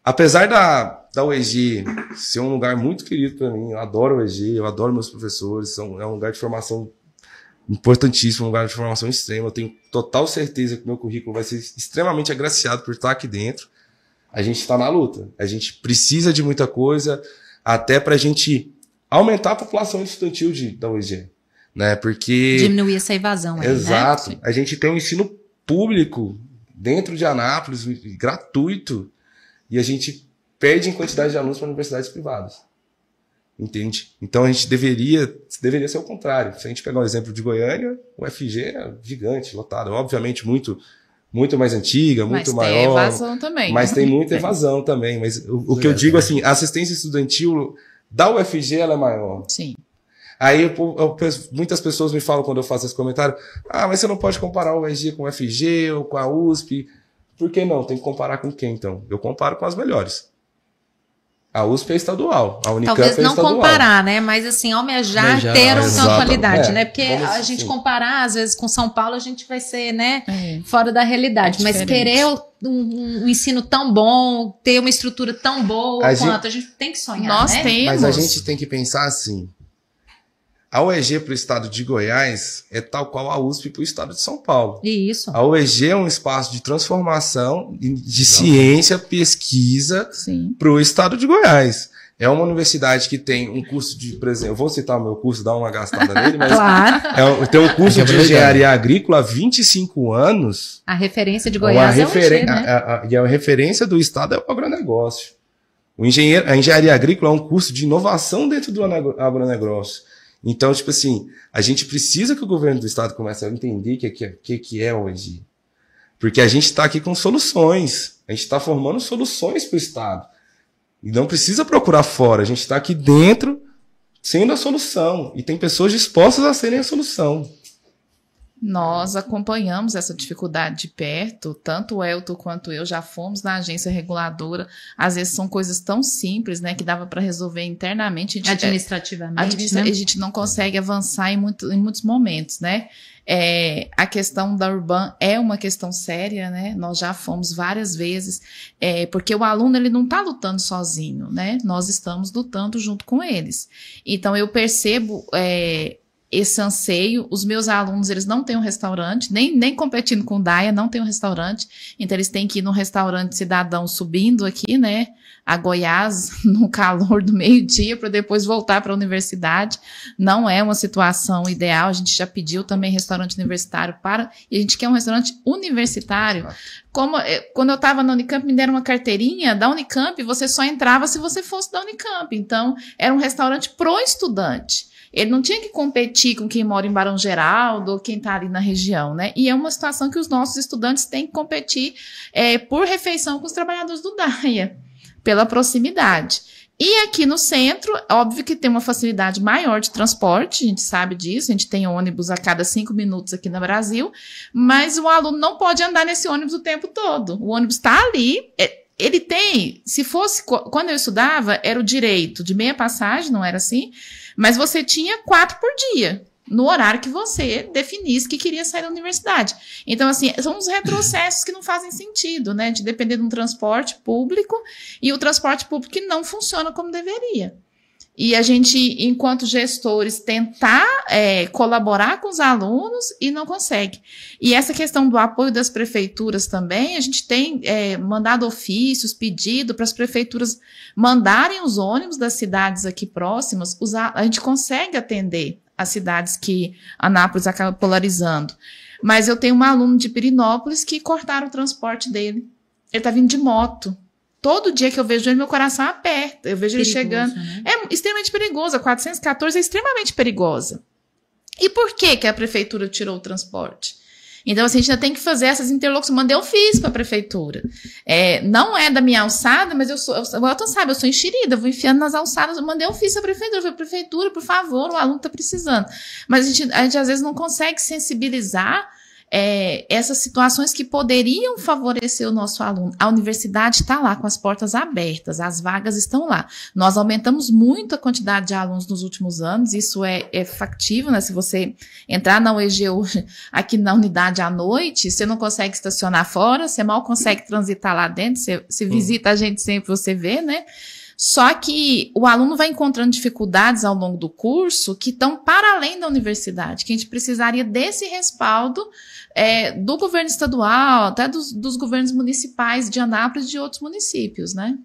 apesar da UEG ser um lugar muito querido para mim, eu adoro o UEG, eu adoro meus professores, é um lugar de formação importantíssimo, um lugar de formação extrema, eu tenho total certeza que meu currículo vai ser extremamente agraciado por estar aqui dentro. A gente está na luta. A gente precisa de muita coisa, até para a gente aumentar a população estudantil da UEG, né? Porque diminuir essa evasão aí, exato. Né? A gente tem um ensino público dentro de Anápolis, gratuito, e a gente perde em quantidade de alunos para universidades privadas. Entende? Então a gente deveria ser o contrário. Se a gente pegar um exemplo de Goiânia, o FG é gigante, lotado. Obviamente muito mais antiga, muito maior. Mas tem evasão também. Mas tem muita evasão também. Mas o que eu digo assim, a assistência estudantil da UFG ela é maior. Sim. Aí muitas pessoas me falam quando eu faço esse comentário, mas você não pode comparar o EG com o FG ou com a USP. Por que não? Tem que comparar com quem, então? Eu comparo com as melhores. A USP é estadual, a Unicamp talvez não é estadual. Comparar, né? Mas assim, almejar ter uma qualidade, né? Porque a gente assim. Comparar, às vezes, com São Paulo, a gente vai ser, né, fora da realidade. Mas querer um ensino tão bom, ter uma estrutura tão boa a gente tem que sonhar, Nós né? temos. Mas a gente tem que pensar assim, a UEG para o estado de Goiás é tal qual a USP para o estado de São Paulo. Isso. A UEG é um espaço de transformação de ciência, pesquisa para o estado de Goiás. É uma universidade que tem um curso de, por exemplo, eu vou citar o meu curso, dar uma gastada nele, mas claro. Tem um curso de engenharia agrícola há 25 anos. A referência de Goiás é o UEG, né? E a referência do estado é o agronegócio. A engenharia agrícola é um curso de inovação dentro do agronegócio. Então, tipo assim, a gente precisa que o governo do estado comece a entender o que é hoje. Porque a gente está aqui com soluções. A gente está formando soluções para o estado. E não precisa procurar fora. A gente está aqui dentro sendo a solução. E tem pessoas dispostas a serem a solução. Nós acompanhamos essa dificuldade de perto, tanto o Elton quanto eu já fomos na agência reguladora. Às vezes são coisas tão simples, né, que dava para resolver internamente. Administrativamente, né? A gente não consegue avançar em muitos momentos, né? A questão da Urban é uma questão séria, né? Nós já fomos várias vezes, porque o aluno ele não está lutando sozinho, né? Nós estamos lutando junto com eles. Então eu percebo esse anseio. Os meus alunos, eles não têm um restaurante, nem competindo com o DAIA, não tem um restaurante, então eles têm que ir num restaurante cidadão subindo aqui, né, a Goiás, no calor do meio-dia, para depois voltar para a universidade. Não é uma situação ideal. A gente já pediu também restaurante universitário e a gente quer um restaurante universitário. Quando eu estava na Unicamp, me deram uma carteirinha da Unicamp, você só entrava se você fosse da Unicamp. Então, era um restaurante pro estudante. Ele não tinha que competir com quem mora em Barão Geraldo ou quem está ali na região, né? E é uma situação que os nossos estudantes têm que competir por refeição com os trabalhadores do DAIA, pela proximidade. E aqui no centro, óbvio que tem uma facilidade maior de transporte, a gente sabe disso, a gente tem ônibus a cada 5 minutos aqui no Brasil, mas o aluno não pode andar nesse ônibus o tempo todo. O ônibus está ali, ele tem, se fosse, quando eu estudava, era o direito de meia passagem, não era assim, mas você tinha 4 por dia, no horário que você definisse que queria sair da universidade. Então, assim, são uns retrocessos que não fazem sentido, né? De depender de um transporte público e o transporte público que não funciona como deveria. E a gente, enquanto gestores, tentar colaborar com os alunos e não consegue. E essa questão do apoio das prefeituras também, a gente tem mandado ofícios, pedido para as prefeituras mandarem os ônibus das cidades aqui próximas. A gente consegue atender as cidades que Anápolis acaba polarizando. Mas eu tenho um aluno de Pirinópolis que cortaram o transporte dele. Ele está vindo de moto. Todo dia que eu vejo ele, meu coração aperta. Eu vejo perigoso, ele chegando. Né? É extremamente perigoso. A 414 é extremamente perigosa. E por que a prefeitura tirou o transporte? Então, assim, a gente ainda tem que fazer essas interlocuções. Mandei ofício para a prefeitura. Não é da minha alçada, mas o Elton sabe, eu sou enxerida, eu vou enfiando nas alçadas. Eu mandei ofício à prefeitura. Eu falei, prefeitura, por favor, o aluno está precisando. Mas a gente às vezes não consegue sensibilizar essas situações que poderiam favorecer o nosso aluno. A universidade está lá com as portas abertas, as vagas estão lá. Nós aumentamos muito a quantidade de alunos nos últimos anos, isso é factível, né? Se você entrar na UEG hoje, aqui na unidade à noite, você não consegue estacionar fora, você mal consegue transitar lá dentro, você visita a gente sempre, você vê, né? Só que o aluno vai encontrando dificuldades ao longo do curso que estão para além da universidade, que a gente precisaria desse respaldo do governo estadual, até dos governos municipais de Anápolis e de outros municípios, né?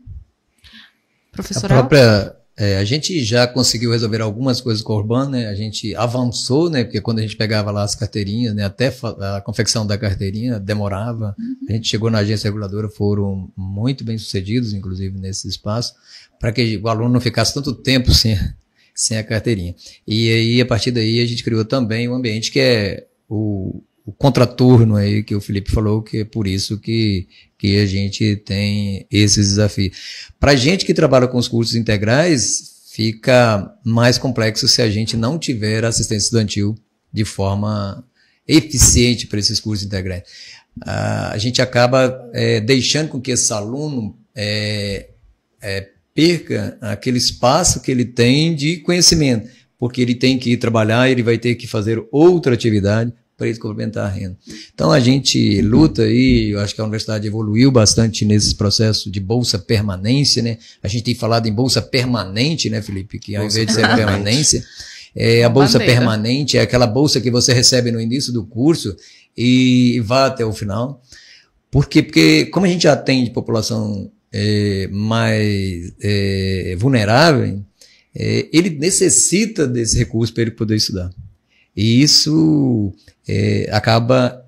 Professora? A gente já conseguiu resolver algumas coisas com a Urban, né? A gente avançou, né? Porque quando a gente pegava lá as carteirinhas, né? Até a confecção da carteirinha demorava. A gente chegou na agência reguladora, foram muito bem sucedidos, inclusive, nesse espaço, para que o aluno não ficasse tanto tempo sem a carteirinha. E aí, a partir daí, a gente criou também um ambiente que é o contraturno aí que o Felipe falou, que é por isso que a gente tem esses desafios. Para gente que trabalha com os cursos integrais, fica mais complexo se a gente não tiver assistência estudantil de forma eficiente para esses cursos integrais. A gente acaba deixando com que esse aluno perca aquele espaço que ele tem de conhecimento, porque ele tem que ir trabalhar, ele vai ter que fazer outra atividade para ele complementar a renda. Então a gente luta aí, eu acho que a universidade evoluiu bastante nesse processo de bolsa permanência, né? A gente tem falado em bolsa permanente, né, Felipe? Que ao invés de ser permanência, a bolsa permanente é aquela bolsa que você recebe no início do curso e vai até o final. Por quê? Porque como a gente atende população mais vulnerável, ele necessita desse recurso para ele poder estudar. E isso acaba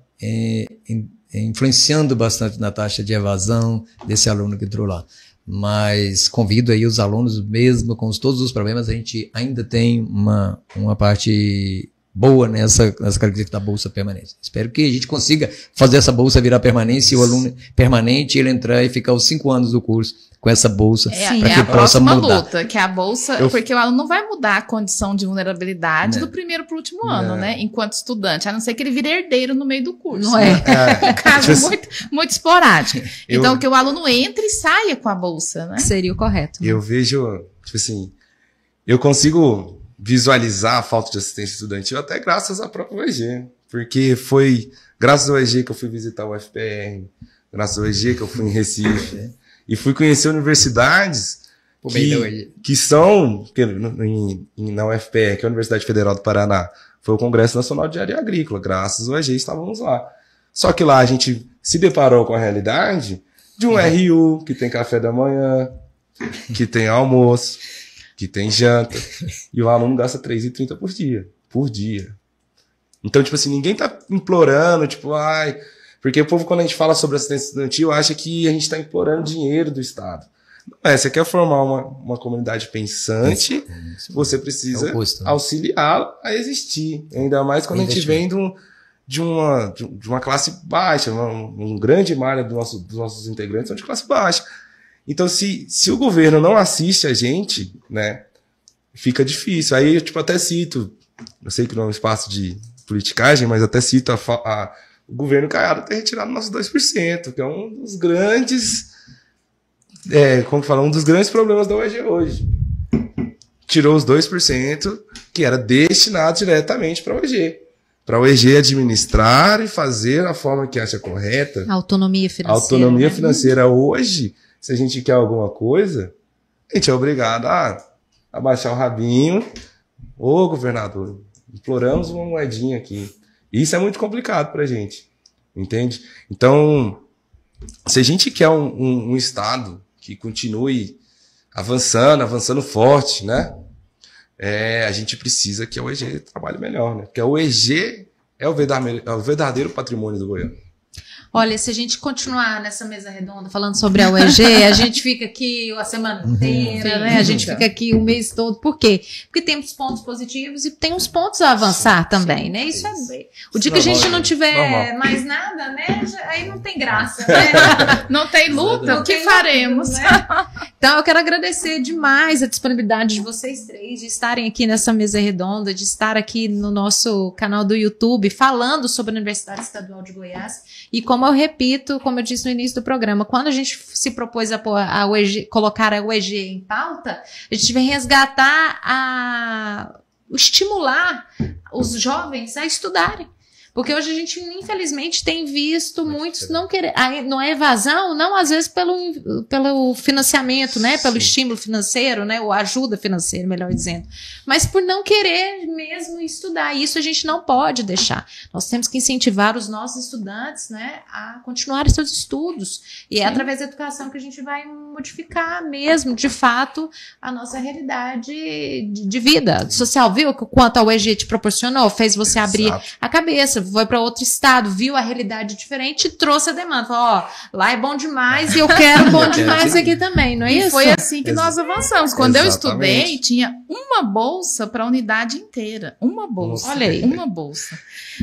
influenciando bastante na taxa de evasão desse aluno que entrou lá. Mas convido aí os alunos, mesmo com todos os problemas, a gente ainda tem uma parte boa nessa característica da bolsa permanente. Espero que a gente consiga fazer essa bolsa virar permanência e o aluno permanente ele entrar e ficar os 5 anos do curso com essa bolsa para que possa mudar. Luta, que é a bolsa, porque o aluno não vai mudar a condição de vulnerabilidade do primeiro para o último ano, né? Enquanto estudante, a não ser que ele vire herdeiro no meio do curso. Não é? Um caso muito esporádico. Então, que o aluno entre e saia com a bolsa, né? Seria o correto. Eu vejo, tipo assim, eu consigo visualizar a falta de assistência estudantil até graças à própria UEG, porque foi graças ao UEG que eu fui visitar o UFPR, graças ao UEG que eu fui em Recife, e fui conhecer universidades que são, na UFPR, que é a Universidade Federal do Paraná, foi o Congresso Nacional de Engenharia Agrícola, graças ao UEG estávamos lá. Só que lá a gente se deparou com a realidade de um RU que tem café da manhã, que tem almoço, que tem janta, e o aluno gasta R$3,30 por dia. Então, tipo assim, ninguém tá implorando, tipo, porque o povo, quando a gente fala sobre assistência estudantil, acha que a gente tá implorando dinheiro do Estado. Não você quer formar uma comunidade pensante, você precisa auxiliá-la a existir. Ainda mais quando a gente vem de uma classe baixa, um grande malha dos nossos integrantes são de classe baixa. Então, se o governo não assiste a gente, né, fica difícil. Aí eu, até cito, eu sei que não é um espaço de politicagem, mas até cito o governo Caiado ter retirado nossos 2%, que é um dos grandes, um dos grandes problemas da UEG hoje. Tirou os 2%, que era destinado diretamente para a UEG. Para a UEG administrar e fazer da forma que acha correta. Autonomia financeira. Autonomia financeira hoje. Se a gente quer alguma coisa, a gente é obrigado a abaixar o rabinho. Ô, governador, imploramos uma moedinha aqui. Isso é muito complicado pra gente, entende? Então, se a gente quer um Estado que continue avançando forte, né? A gente precisa que a UEG trabalhe melhor, né? Porque a UEG é o verdadeiro patrimônio do Goiás. Olha, se a gente continuar nessa mesa redonda falando sobre a UEG, a gente fica aqui a semana inteira, né? A gente fica aqui o mês todo. Por quê? Porque tem uns pontos positivos e tem uns pontos a avançar também, né? Isso o dia que a gente não tiver mais nada, né? Aí não tem graça, né? Não tem luta, o que faremos? Né? Então, eu quero agradecer demais a disponibilidade de vocês três, de estarem aqui nessa mesa redonda, de estar aqui no nosso canal do YouTube, falando sobre a Universidade Estadual de Goiás. E como eu repito, como eu disse no início do programa, quando a gente se propôs a UEG, colocar a UEG em pauta, a gente vem resgatar, estimular os jovens a estudarem. Porque hoje a gente, infelizmente, tem visto muitos não querer. Não é evasão, não às vezes pelo financiamento, né? Pelo estímulo financeiro, né? Ou ajuda financeira, melhor dizendo. Mas por não querer mesmo estudar. E isso a gente não pode deixar. Nós temos que incentivar os nossos estudantes, né? A continuarem seus estudos. E é através da educação que a gente vai modificar mesmo, de fato, a nossa realidade de vida social. Viu o quanto a UEG te proporcionou? Fez você abrir a cabeça. Foi para outro estado, viu a realidade diferente e trouxe a demanda. Falou, lá é bom demais e eu quero bom demais aqui também, não é isso? E foi assim que nós avançamos. Quando eu estudei, tinha uma bolsa para a unidade inteira. Uma bolsa. Olha aí. Uma bolsa.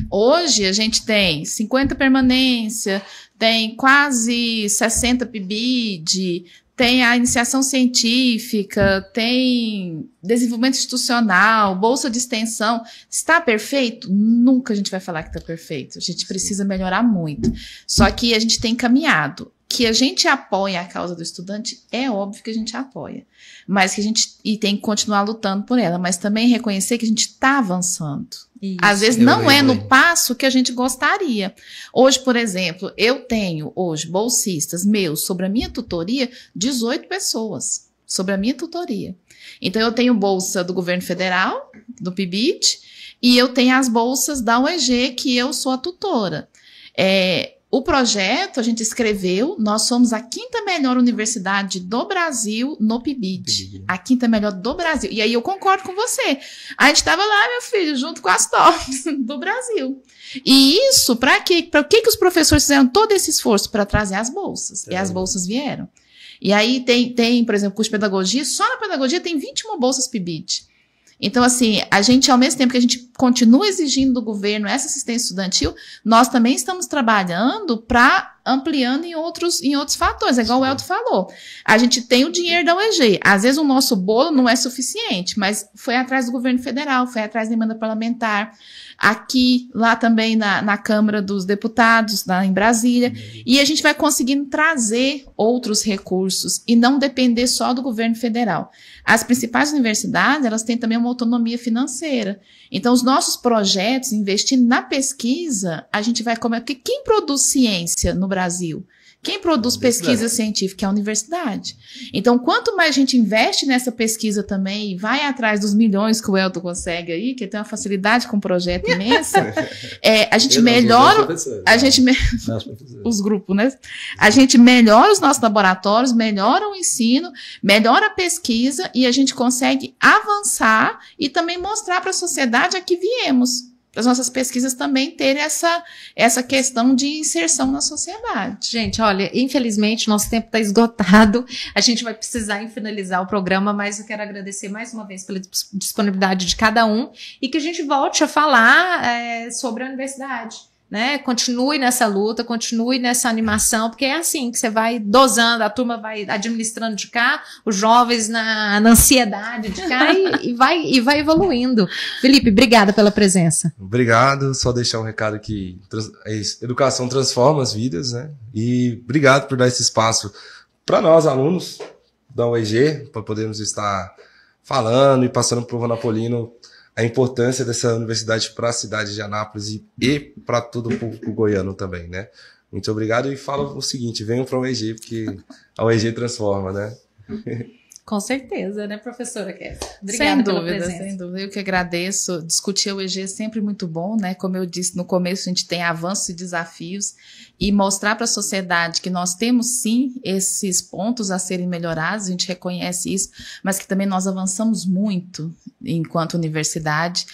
Hoje a gente tem 50 permanência, tem quase 60 PIBID, tem a iniciação científica, tem desenvolvimento institucional, bolsa de extensão. Está perfeito? Nunca a gente vai falar que está perfeito. A gente precisa melhorar muito. Só que a gente tem caminhado. Que a gente apoia a causa do estudante, é óbvio que a gente apoia. Mas que a gente tem que continuar lutando por ela. Mas também reconhecer que a gente está avançando. Isso. Às vezes não é no passo que a gente gostaria. Hoje, por exemplo, eu tenho hoje bolsistas meus sobre a minha tutoria, 18 pessoas sobre a minha tutoria. Então eu tenho bolsa do governo federal, do PIBID, e eu tenho as bolsas da UEG, que eu sou a tutora. O projeto a gente escreveu, nós somos a 5ª melhor universidade do Brasil no PIBID. A 5ª melhor do Brasil. E aí eu concordo com você. A gente estava lá, meu filho, junto com as tops do Brasil. E isso, para quê? Para que os professores fizeram todo esse esforço para trazer as bolsas? E as bolsas vieram. E aí tem, por exemplo, curso de pedagogia, só na pedagogia tem 21 bolsas PIBID. Então, assim, a gente, ao mesmo tempo que a gente continua exigindo do governo essa assistência estudantil, nós também estamos trabalhando para ampliando em outros fatores, é igual o Elton falou. A gente tem o dinheiro da UEG, às vezes o nosso bolo não é suficiente, mas foi atrás do governo federal, foi atrás da emenda parlamentar, aqui, lá também na Câmara dos Deputados, lá em Brasília, e a gente vai conseguindo trazer outros recursos e não depender só do governo federal. As principais universidades, elas têm também uma autonomia financeira. Então, os nossos projetos, investindo na pesquisa, a gente vai comer. Porque quem produz ciência no Brasil? Quem produz pesquisa científica é a universidade. Então, quanto mais a gente investe nessa pesquisa também e vai atrás dos milhões que o Elton consegue aí, que tem uma facilidade com um projeto imensa, a gente melhora... Os grupos, né? A gente melhora os nossos laboratórios, melhora o ensino, melhora a pesquisa e a gente consegue avançar e também mostrar para a sociedade a que viemos. As nossas pesquisas também terem essa questão de inserção na sociedade. Gente, olha, infelizmente nosso tempo está esgotado, a gente vai precisar finalizar o programa, mas eu quero agradecer mais uma vez pela disponibilidade de cada um e que a gente volte a falar sobre a universidade. Né? Continue nessa luta, continue nessa animação, porque é assim que você vai dosando, a turma vai administrando de cá, os jovens na ansiedade de cá e vai evoluindo. Felipe, obrigada pela presença. Obrigado, só deixar um recado que educação transforma as vidas, né? E obrigado por dar esse espaço para nós, alunos da UEG, para podermos estar falando e passando para o Vanapolino a importância dessa universidade para a cidade de Anápolis e para todo o público goiano também, né? Muito obrigado e falo o seguinte, venham para a UEG, porque a UEG transforma, né? Com certeza, né, professora Kézia? Obrigada pela presença. Sem dúvida, eu que agradeço. Discutir a UEG é sempre muito bom, né? Como eu disse no começo, a gente tem avanços e desafios e mostrar para a sociedade que nós temos, sim, esses pontos a serem melhorados, a gente reconhece isso, mas que também nós avançamos muito enquanto universidade,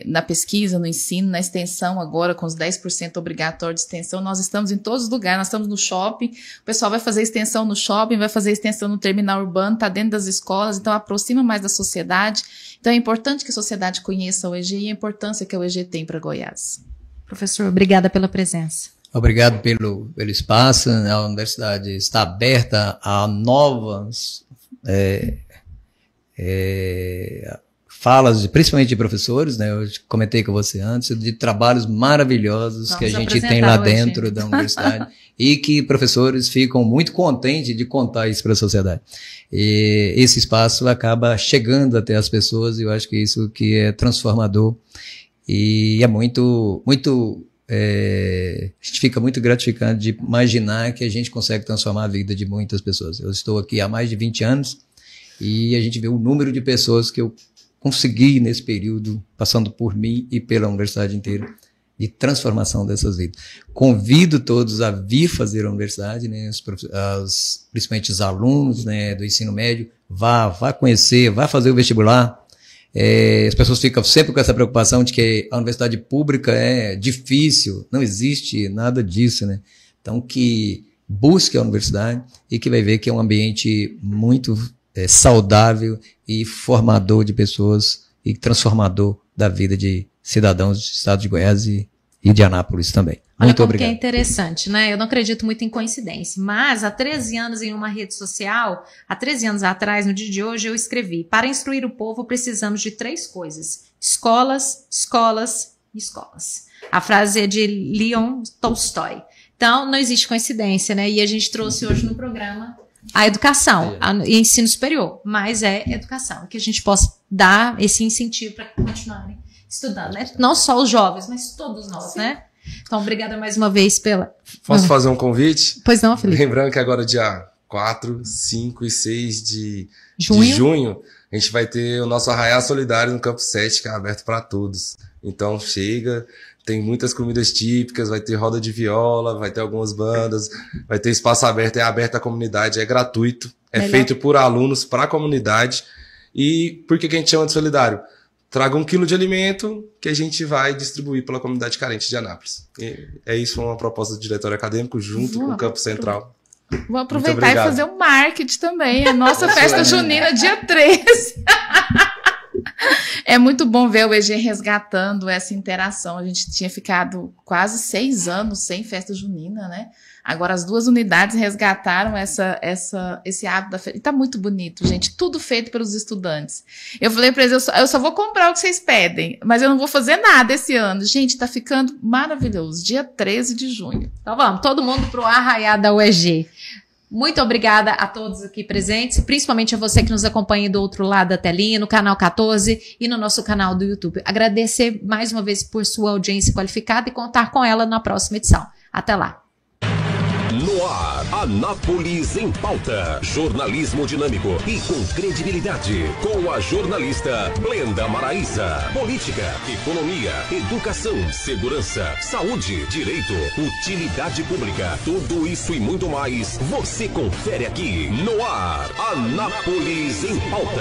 na pesquisa, no ensino, na extensão agora, com os 10% obrigatório de extensão, nós estamos em todos os lugares, nós estamos no shopping, o pessoal vai fazer extensão no shopping, vai fazer extensão no terminal urbano, está dentro das escolas, então aproxima mais da sociedade. Então é importante que a sociedade conheça a UEG e a importância que a UEG tem para Goiás. Professor, obrigada pela presença. Obrigado pelo espaço. A universidade está aberta a novas falas, principalmente de professores, né? Eu comentei com você antes, de trabalhos maravilhosos que a gente tem lá dentro da universidade e que professores ficam muito contentes de contar isso para a sociedade. E esse espaço acaba chegando até as pessoas e eu acho que isso que é transformador e é muito, muito... a gente fica muito gratificado de imaginar que a gente consegue transformar a vida de muitas pessoas. Eu estou aqui há mais de 20 anos e a gente vê o número de pessoas que eu consegui nesse período, passando por mim e pela universidade inteira, de transformação dessas vidas. Convido todos a vir fazer a universidade, né, principalmente os alunos, né, do ensino médio, vá conhecer, vá fazer o vestibular. As pessoas ficam sempre com essa preocupação de que a universidade pública é difícil, não existe nada disso, né? Então, que busque a universidade e que vai ver que é um ambiente muito saudável e formador de pessoas e transformador da vida de cidadãos do estado de Goiás e de Anápolis também. Olha como que é interessante, né? Eu não acredito muito em coincidência, mas há 13 anos em uma rede social, há 13 anos atrás, no dia de hoje, eu escrevi: para instruir o povo precisamos de 3 coisas: escolas, escolas e escolas. A frase é de Leon Tolstói. Então, não existe coincidência, né? E a gente trouxe hoje no programa a educação, e ensino superior, mas é educação, que a gente possa dar esse incentivo para continuarem estudando, né? Não só os jovens, mas todos nós, né? Então, obrigada mais uma vez pela... Posso fazer um convite? Pois não, Felipe. Lembrando que agora dia 4, 5 e 6 de junho, a gente vai ter o nosso Arraiá Solidário no Campo 7, que é aberto para todos. Então, chega, tem muitas comidas típicas, vai ter roda de viola, vai ter algumas bandas, vai ter espaço aberto, é aberto à comunidade, é gratuito, é feito por alunos para a comunidade. E por que a gente chama de solidário? Traga 1 quilo de alimento que a gente vai distribuir pela comunidade carente de Anápolis. E é isso, foi uma proposta do diretório acadêmico junto com o Campo Central. Vou aproveitar e fazer um marketing também. A nossa festa junina, dia 13. É muito bom ver o EG resgatando essa interação. A gente tinha ficado quase 6 anos sem festa junina, né? Agora as 2 unidades resgataram esse hábito da festa. E tá muito bonito, gente. Tudo feito pelos estudantes. Eu falei para eles, eu só vou comprar o que vocês pedem, mas eu não vou fazer nada esse ano. Gente, tá ficando maravilhoso. Dia 13 de junho. Então vamos, todo mundo pro Arraiá da UEG. Muito obrigada a todos aqui presentes, principalmente a você que nos acompanha do outro lado da telinha, no canal 14 e no nosso canal do YouTube. Agradecer mais uma vez por sua audiência qualificada e contar com ela na próxima edição. Até lá. No ar, Anápolis em Pauta. Jornalismo dinâmico e com credibilidade. Com a jornalista Blenda Maraíza. Política, economia, educação, segurança, saúde, direito, utilidade pública. Tudo isso e muito mais você confere aqui. No ar, Anápolis em Pauta.